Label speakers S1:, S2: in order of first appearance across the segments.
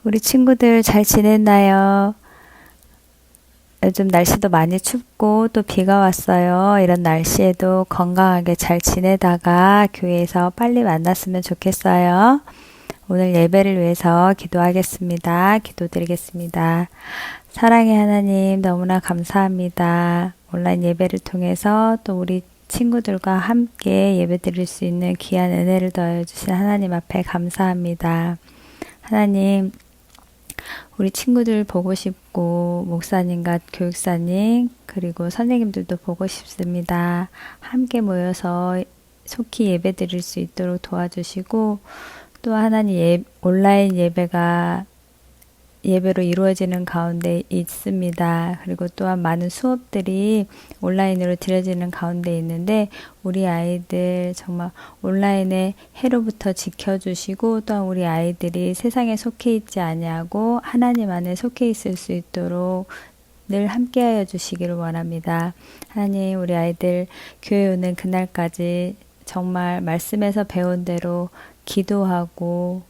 S1: 우리 친구들 잘 지냈나요? 요즘 날씨도 많이 춥고 또 비가 왔어요. 이런 날씨에도 건강하게 잘 지내다가 교회에서 빨리 만났으면 좋겠어요. 오늘 예배를 위해서 기도하겠습니다. 기도드리겠습니다. 사랑의 하나님, 너무나 감사합니다. 온라인 예배를 통해서 또 우리 친구들과 함께 예배 드릴 수 있는 귀한 은혜를 더해주신 하나님 앞에 감사합니다. 하나님, 우리 친구들 보고 싶고, 목사님과 교육사님, 그리고 선생님들도 보고 싶습니다. 함께 모여서 속히 예배 드릴 수 있도록 도와주시고, 또 하나님 온라인 예배로 이루어지는 가운데 있습니다. 그리고 또한 많은 수업들이 온라인으로 드려지는 가운데 있는데 우리 아이들 정말 온라인의 해로부터 지켜주시고 또한 우리 아이들이 세상에 속해 있지 아니하고 하나님 안에 속해 있을 수 있도록 늘 함께하여 주시기를 원합니다. 하나님, 우리 아이들 교회 오는 그날까지 정말 말씀에서 배운 대로 기도하고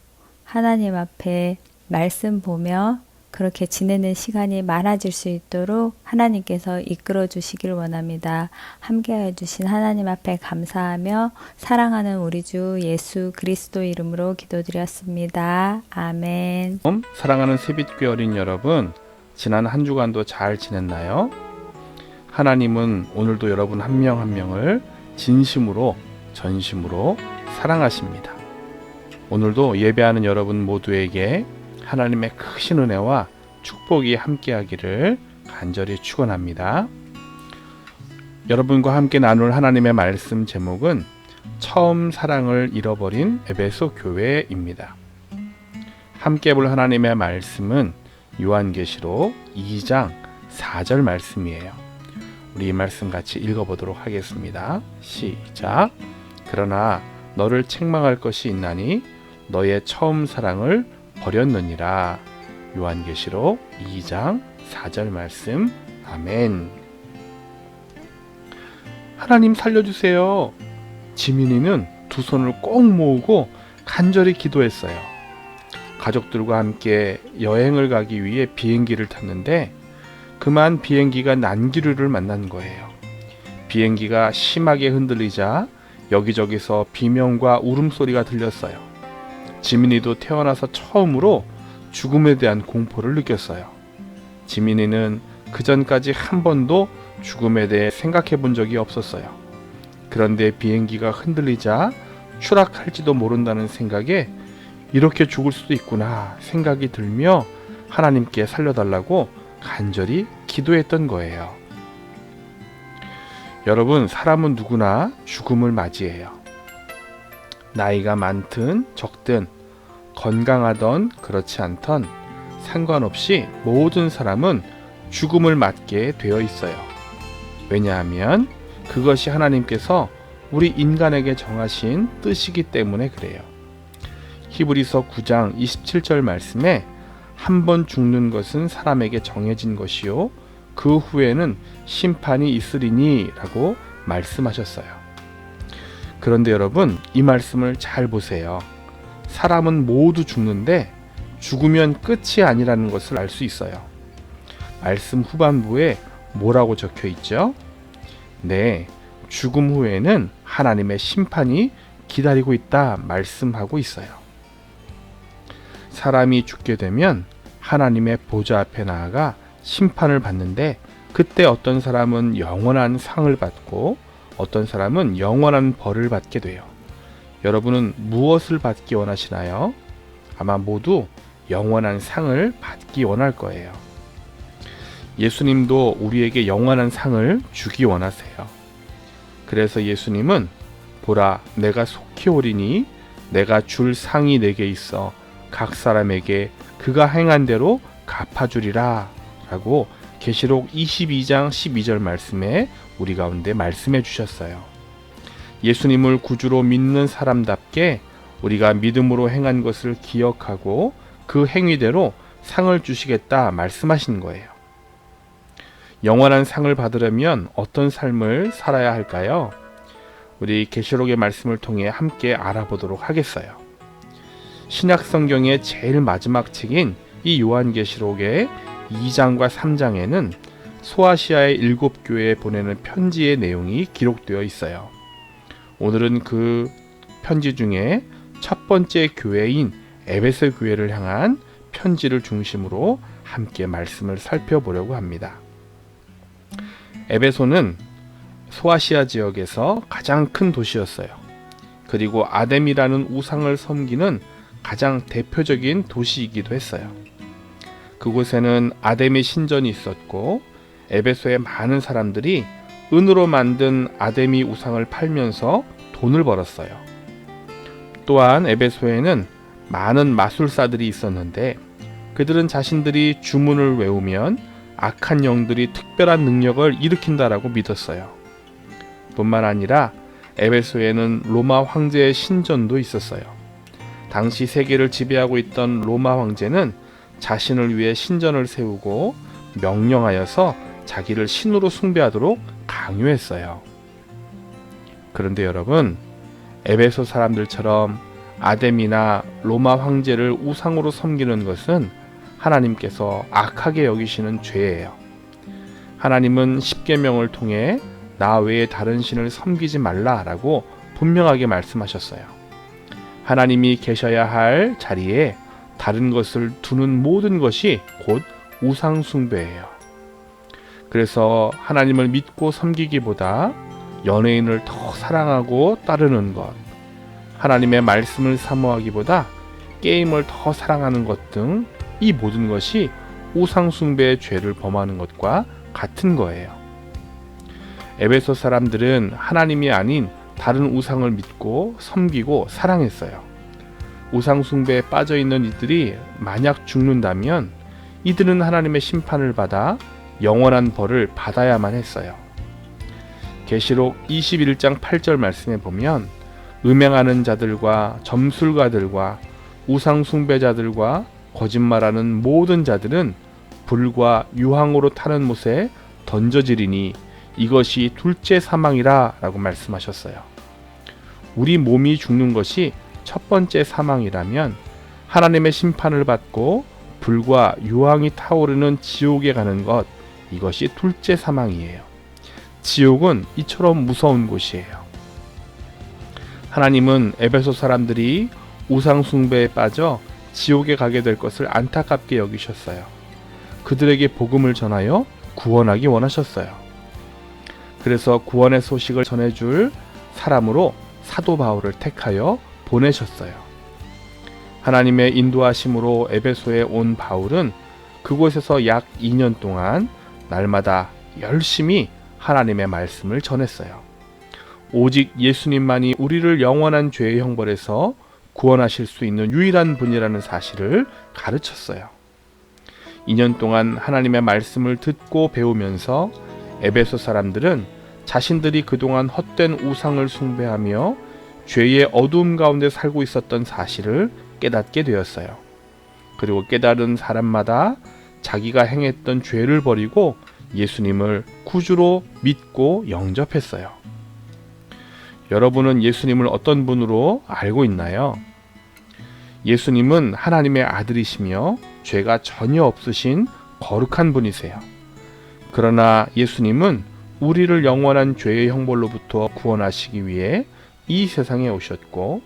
S1: 하나님 앞에 말씀 보며 그렇게 지내는 시간이 많아질 수 있도록 하나님께서 이끌어 주시길 원합니다. 함께해 주신 하나님 앞에 감사하며 사랑하는 우리 주 예수 그리스도 이름으로 기도드렸습니다. 아멘.
S2: 사랑하는 새빛교회 어린 여러분, 지난 한 주간도 잘 지냈나요? 하나님은 오늘도 여러분 한 명 한 명을 진심으로 전심으로 사랑하십니다. 오늘도 예배하는 여러분 모두에게 하나님의 크신 은혜와 축복이 함께하기를 간절히 축원합니다. 여러분과 함께 나눌 하나님의 말씀 제목은 처음 사랑을 잃어버린 에베소 교회입니다. 함께 볼 하나님의 말씀은 요한계시록 2장 4절 말씀이에요. 우리 이 말씀 같이 읽어보도록 하겠습니다. 시작. 그러나 너를 책망할 것이 있나니 너의 처음 사랑을 버렸느니라. 요한계시록 2장 4절 말씀. 아멘. 하나님 살려주세요. 지민이는 두 손을 꼭 모으고 간절히 기도했어요. 가족들과 함께 여행을 가기 위해 비행기를 탔는데 그만 비행기가 난기류를 만난 거예요. 비행기가 심하게 흔들리자 여기저기서 비명과 울음소리가 들렸어요. 지민이도 태어나서 처음으로 죽음에 대한 공포를 느꼈어요. 지민이는 그전까지 한 번도 죽음에 대해 생각해 본 적이 없었어요. 그런데 비행기가 흔들리자 추락할지도 모른다는 생각에 이렇게 죽을 수도 있구나 생각이 들며 하나님께 살려달라고 간절히 기도했던 거예요. 여러분, 사람은 누구나 죽음을 맞이해요. 나이가 많든 적든 건강하던 그렇지 않던 상관없이 모든 사람은 죽음을 맞게 되어 있어요. 왜냐하면 그것이 하나님께서 우리 인간에게 정하신 뜻이기 때문에 그래요. 히브리서 9장 27절 말씀에 한 번 죽는 것은 사람에게 정해진 것이요 그 후에는 심판이 있으리니 라고 말씀하셨어요. 그런데 여러분, 이 말씀을 잘 보세요. 사람은 모두 죽는데 죽으면 끝이 아니라는 것을 알 수 있어요. 말씀 후반부에 뭐라고 적혀 있죠? 네, 죽음 후에는 하나님의 심판이 기다리고 있다 말씀하고 있어요. 사람이 죽게 되면 하나님의 보좌 앞에 나아가 심판을 받는데 그때 어떤 사람은 영원한 상을 받고 어떤 사람은 영원한 벌을 받게 돼요. 여러분은 무엇을 받기 원하시나요? 아마 모두 영원한 상을 받기 원할 거예요. 예수님도 우리에게 영원한 상을 주기 원하세요. 그래서 예수님은 보라, 내가 속히 오리니 내가 줄 상이 내게 있어 각 사람에게 그가 행한 대로 갚아주리라 라고 계시록 22장 12절 말씀에 우리 가운데 말씀해 주셨어요. 예수님을 구주로 믿는 사람답게 우리가 믿음으로 행한 것을 기억하고 그 행위대로 상을 주시겠다 말씀하신 거예요. 영원한 상을 받으려면 어떤 삶을 살아야 할까요? 우리 계시록의 말씀을 통해 함께 알아보도록 하겠어요. 신약 성경의 제일 마지막 책인 이 요한계시록의 2장과 3장에는 소아시아의 7교회에 보내는 편지의 내용이 기록되어 있어요. 오늘은 그 편지 중에 첫 번째 교회인 에베소 교회를 향한 편지를 중심으로 함께 말씀을 살펴보려고 합니다. 에베소는 소아시아 지역에서 가장 큰 도시였어요. 그리고 아뎀이라는 우상을 섬기는 가장 대표적인 도시이기도 했어요. 그곳에는 아뎀의 신전이 있었고 에베소의 많은 사람들이 은으로 만든 아데미 우상을 팔면서 돈을 벌었어요. 또한 에베소에는 많은 마술사들이 있었는데 그들은 자신들이 주문을 외우면 악한 영들이 특별한 능력을 일으킨다라고 믿었어요. 뿐만 아니라 에베소에는 로마 황제의 신전도 있었어요. 당시 세계를 지배하고 있던 로마 황제는 자신을 위해 신전을 세우고 명령하여서 자기를 신으로 숭배하도록 강요했어요. 그런데 여러분, 에베소 사람들처럼 아뎀이나 로마 황제를 우상으로 섬기는 것은 하나님께서 악하게 여기시는 죄예요. 하나님은 십계명을 통해 나 외에 다른 신을 섬기지 말라라고 분명하게 말씀하셨어요. 하나님이 계셔야 할 자리에 다른 것을 두는 모든 것이 곧 우상 숭배예요. 그래서 하나님을 믿고 섬기기보다 연예인을 더 사랑하고 따르는 것, 하나님의 말씀을 사모하기보다 게임을 더 사랑하는 것 등 이 모든 것이 우상 숭배의 죄를 범하는 것과 같은 거예요. 에베소 사람들은 하나님이 아닌 다른 우상을 믿고 섬기고 사랑했어요. 우상 숭배에 빠져 있는 이들이 만약 죽는다면 이들은 하나님의 심판을 받아 영원한 벌을 받아야만 했어요. 계시록 21장 8절 말씀에 보면 음행하는 자들과 점술가들과 우상 숭배자들과 거짓말하는 모든 자들은 불과 유황으로 타는 못에 던져지리니 이것이 둘째 사망이라 라고 말씀하셨어요. 우리 몸이 죽는 것이 첫 번째 사망이라면 하나님의 심판을 받고 불과 유황이 타오르는 지옥에 가는 것, 이것이 둘째 사망이에요. 지옥은 이처럼 무서운 곳이에요. 하나님은 에베소 사람들이 우상 숭배에 빠져 지옥에 가게 될 것을 안타깝게 여기셨어요. 그들에게 복음을 전하여 구원하기 원하셨어요. 그래서 구원의 소식을 전해줄 사람으로 사도 바울을 택하여 보내셨어요. 하나님의 인도하심으로 에베소에 온 바울은 그곳에서 약 2년 동안 날마다 열심히 하나님의 말씀을 전했어요. 오직 예수님만이 우리를 영원한 죄의 형벌에서 구원하실 수 있는 유일한 분이라는 사실을 가르쳤어요. 2년 동안 하나님의 말씀을 듣고 배우면서 에베소 사람들은 자신들이 그동안 헛된 우상을 숭배하며 죄의 어두움 가운데 살고 있었던 사실을 깨닫게 되었어요. 그리고 깨달은 사람마다 자기가 행했던 죄를 버리고 예수님을 구주로 믿고 영접했어요. 여러분은 예수님을 어떤 분으로 알고 있나요? 예수님은 하나님의 아들이시며 죄가 전혀 없으신 거룩한 분이세요. 그러나 예수님은 우리를 영원한 죄의 형벌로부터 구원하시기 위해 이 세상에 오셨고,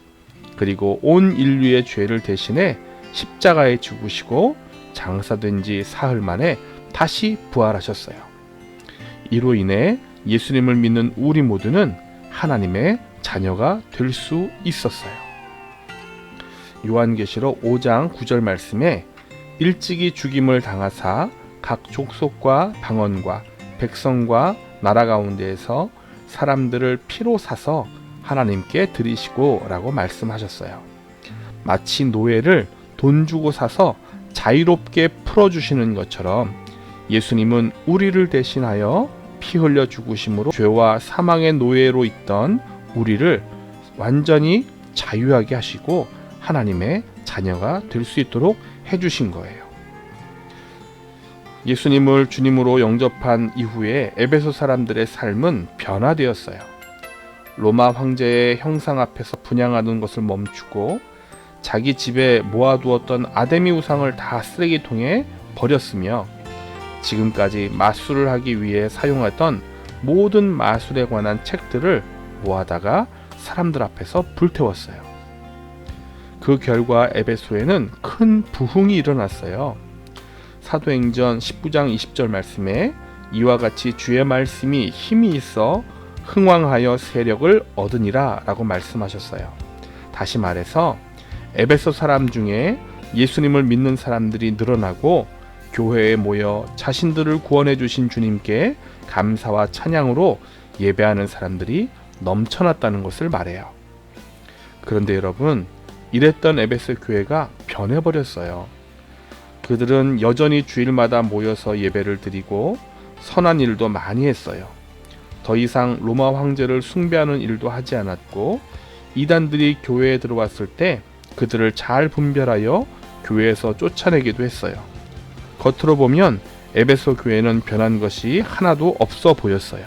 S2: 그리고 온 인류의 죄를 대신해 십자가에 죽으시고 장사된 지 사흘 만에 다시 부활하셨어요. 이로 인해 예수님을 믿는 우리 모두는 하나님의 자녀가 될 수 있었어요. 요한계시록 5장 9절 말씀에 일찍이 죽임을 당하사 각 족속과 방언과 백성과 나라 가운데에서 사람들을 피로 사서 하나님께 드리시고 라고 말씀하셨어요. 마치 노예를 돈 주고 사서 자유롭게 풀어주시는 것처럼 예수님은 우리를 대신하여 피 흘려 죽으심으로 죄와 사망의 노예로 있던 우리를 완전히 자유하게 하시고 하나님의 자녀가 될 수 있도록 해주신 거예요. 예수님을 주님으로 영접한 이후에 에베소 사람들의 삶은 변화되었어요. 로마 황제의 형상 앞에서 분향하는 것을 멈추고 자기 집에 모아두었던 아데미 우상을 다 쓰레기통에 버렸으며 지금까지 마술을 하기 위해 사용했던 모든 마술에 관한 책들을 모아다가 사람들 앞에서 불태웠어요. 그 결과 에베소에는 큰 부흥이 일어났어요. 사도행전 19장 20절 말씀에 이와 같이 주의 말씀이 힘이 있어 흥왕하여 세력을 얻으니라 라고 말씀하셨어요. 다시 말해서 에베소 사람 중에 예수님을 믿는 사람들이 늘어나고 교회에 모여 자신들을 구원해 주신 주님께 감사와 찬양으로 예배하는 사람들이 넘쳐났다는 것을 말해요. 그런데 여러분, 이랬던 에베소 교회가 변해버렸어요. 그들은 여전히 주일마다 모여서 예배를 드리고 선한 일도 많이 했어요. 더 이상 로마 황제를 숭배하는 일도 하지 않았고 이단들이 교회에 들어왔을 때 그들을 잘 분별하여 교회에서 쫓아내기도 했어요. 겉으로 보면 에베소 교회는 변한 것이 하나도 없어 보였어요.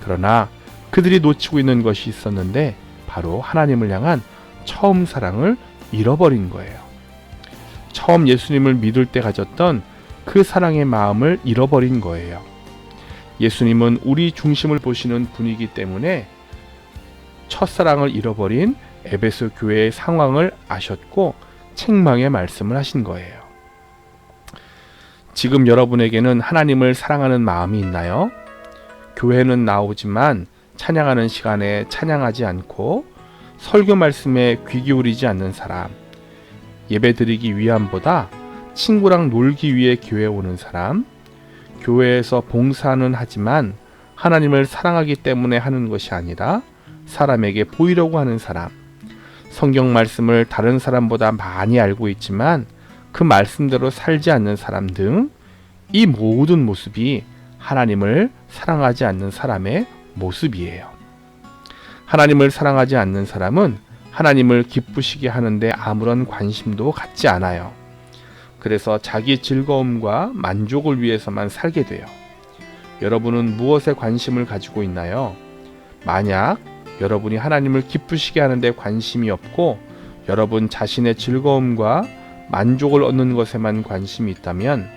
S2: 그러나 그들이 놓치고 있는 것이 있었는데 바로 하나님을 향한 처음 사랑을 잃어버린 거예요. 처음 예수님을 믿을 때 가졌던 그 사랑의 마음을 잃어버린 거예요. 예수님은 우리 중심을 보시는 분이기 때문에 첫사랑을 잃어버린 에베소 교회의 상황을 아셨고 책망의 말씀을 하신 거예요. 지금 여러분에게는 하나님을 사랑하는 마음이 있나요? 교회는 나오지만 찬양하는 시간에 찬양하지 않고 설교 말씀에 귀 기울이지 않는 사람, 예배드리기 위함보다 친구랑 놀기 위해 교회에 오는 사람, 교회에서 봉사는 하지만 하나님을 사랑하기 때문에 하는 것이 아니라 사람에게 보이려고 하는 사람, 성경 말씀을 다른 사람보다 많이 알고 있지만 그 말씀대로 살지 않는 사람 등 이 모든 모습이 하나님을 사랑하지 않는 사람의 모습이에요. 하나님을 사랑하지 않는 사람은 하나님을 기쁘시게 하는데 아무런 관심도 갖지 않아요. 그래서 자기 즐거움과 만족을 위해서만 살게 돼요. 여러분은 무엇에 관심을 가지고 있나요? 만약 여러분이 하나님을 기쁘시게 하는데 관심이 없고 여러분 자신의 즐거움과 만족을 얻는 것에만 관심이 있다면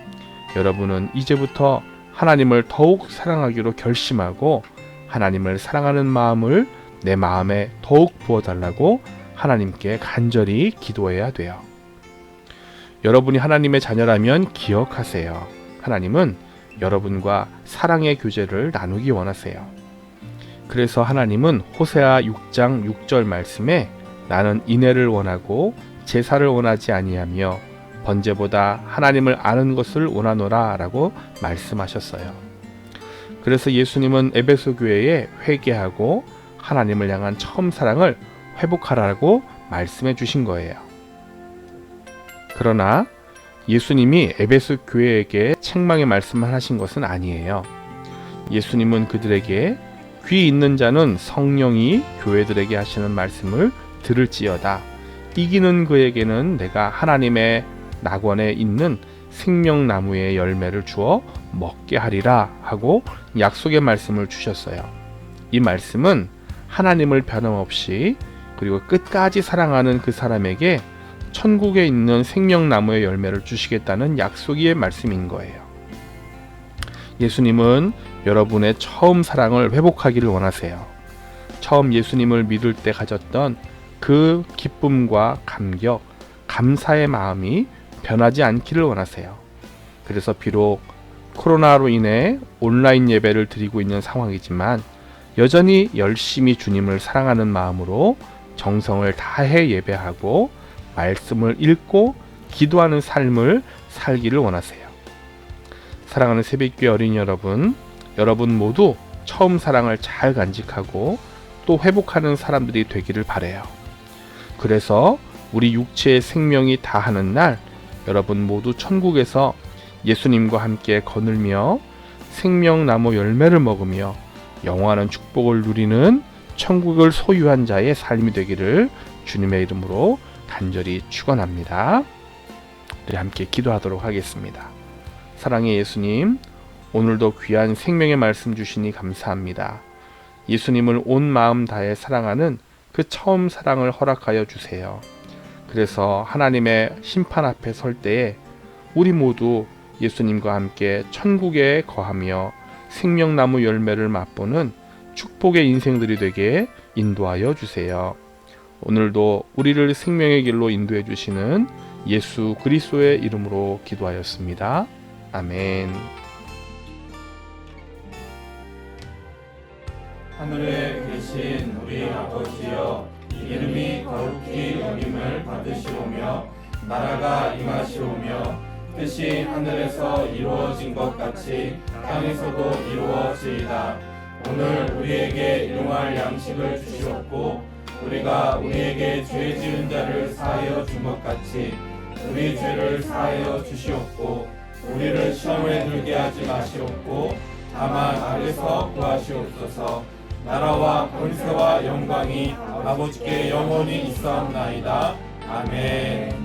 S2: 여러분은 이제부터 하나님을 더욱 사랑하기로 결심하고 하나님을 사랑하는 마음을 내 마음에 더욱 부어달라고 하나님께 간절히 기도해야 돼요. 여러분이 하나님의 자녀라면 기억하세요. 하나님은 여러분과 사랑의 교제를 나누기 원하세요. 그래서 하나님은 호세아 6장 6절 말씀에 나는 인애를 원하고 제사를 원하지 아니하며 번제보다 하나님을 아는 것을 원하노라 라고 말씀하셨어요. 그래서 예수님은 에베소 교회에 회개하고 하나님을 향한 처음 사랑을 회복하라고 말씀해 주신 거예요. 그러나 예수님이 에베소 교회에게 책망의 말씀을 하신 것은 아니에요. 예수님은 그들에게 귀 있는 자는 성령이 교회들에게 하시는 말씀을 들을지어다. 이기는 그에게는 내가 하나님의 낙원에 있는 생명나무의 열매를 주어 먹게 하리라 하고 약속의 말씀을 주셨어요. 이 말씀은 하나님을 변함없이 그리고 끝까지 사랑하는 그 사람에게 천국에 있는 생명나무의 열매를 주시겠다는 약속의 말씀인 거예요. 예수님은 여러분의 처음 사랑을 회복하기를 원하세요. 처음 예수님을 믿을 때 가졌던 그 기쁨과 감격, 감사의 마음이 변하지 않기를 원하세요. 그래서 비록 코로나로 인해 온라인 예배를 드리고 있는 상황이지만 여전히 열심히 주님을 사랑하는 마음으로 정성을 다해 예배하고 말씀을 읽고 기도하는 삶을 살기를 원하세요. 사랑하는 새벽교회 어린이 여러분, 여러분 모두 처음 사랑을 잘 간직하고 또 회복하는 사람들이 되기를 바라요. 그래서 우리 육체의 생명이 다하는 날 여러분 모두 천국에서 예수님과 함께 거닐며 생명나무 열매를 먹으며 영원한 축복을 누리는 천국을 소유한 자의 삶이 되기를 주님의 이름으로 간절히 축원합니다. 우리 함께 기도하도록 하겠습니다. 사랑의 예수님, 오늘도 귀한 생명의 말씀 주시니 감사합니다. 예수님을 온 마음 다해 사랑하는 그 처음 사랑을 허락하여 주세요. 그 그래서 하나님의 심판 앞에 설 때에 우리 모두 예수님과 함께 천국에 거하며 생명나무 열매를 맛보는 축복의 인생들이 되게 인도하여 주세요. 오늘도 우리를 생명의 길로 인도해 주시는 예수 그리스도의 이름으로 기도하였습니다. 아멘.
S3: 하늘에 계신 우리 아버지여, 이름이 거룩히 여김을 받으시오며 나라가 임하시오며 뜻이 하늘에서 이루어진 것 같이 땅에서도 이루어지이다. 오늘 우리에게 일용할 양식을 주시옵고 우리가 우리에게 죄 지은 자를 사하여 준 것 같이 우리 죄를 사하여 주시옵고 우리를 시험에 들게 하지 마시옵고 다만 악에서 구하시옵소서. 나라와 권세와 영광이 아버지께 영원히 있사옵나이다. 아멘.